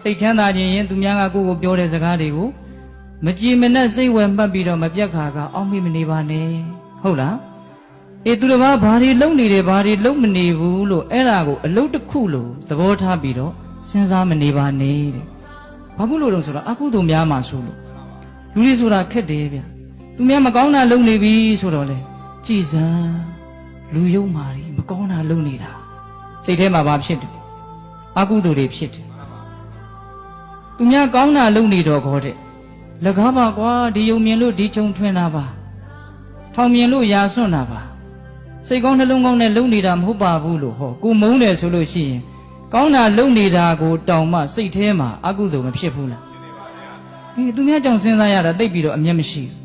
စိတ်ချမ်းသာခြင်းရင်သူများကကိုယ့်ကိုပြောတဲ့စကားတွေကိုမကြည်မနဲ့စိတ်ဝယ်မှတ်ပြီးတော့မပြတ်ခါကအောက်မေ့မနေပါနဲ့ဟုတ်လားအေးသူတစ်ပါးဘာတွေလုံနေတယ်ဘာတွေလုံမနေဘူးလို့အဲ့ဒါကိုအလုတ်တစ်ခုလို့သဘောထားပြီးတော့စဉ်းစားမနေပါနဲ့တဲ့ဘာဖြစ်လို့လဲဆိုတော့အကုသိုလ်များမှဆိုလို့လူတွေဆိုတာခက်တယ်ဗျသူများမကောင်းတာလုံနေပြီဆိုတော့လေကြည်စမ်းလူယုံမာတွေမကောင်းတာလုံနေတာစိတ်ထဲမှာဘာဖြစ်တယ်အကုသိုလ်တွေဖြစ်တယ်သူများကောင်းတာလုံနေတော့ခေါ်တဲ့လကားပါကွာဒီယုံမြင်လို့ဒီချုံထွင်တာပါထောင်မြင်လို့ရာစွန့်တာပါစိတ်ကောင်းနှလုံးကောင်းနဲ့လုံနေတာမဟုတ်ပါဘူးလို့ဟောကိုမုန်းတယ်ဆိုလို့ရှိရင်ကောင်းတာလုံနေတာကိုတောင်မှစိတ်ထဲမှာအကုသိုလ်မဖြစ်ဘူးလားအေးသူများကြောင့်စဉ်းစားရတာသိပ်ပြီးတော့အမျက်မရှိဘူး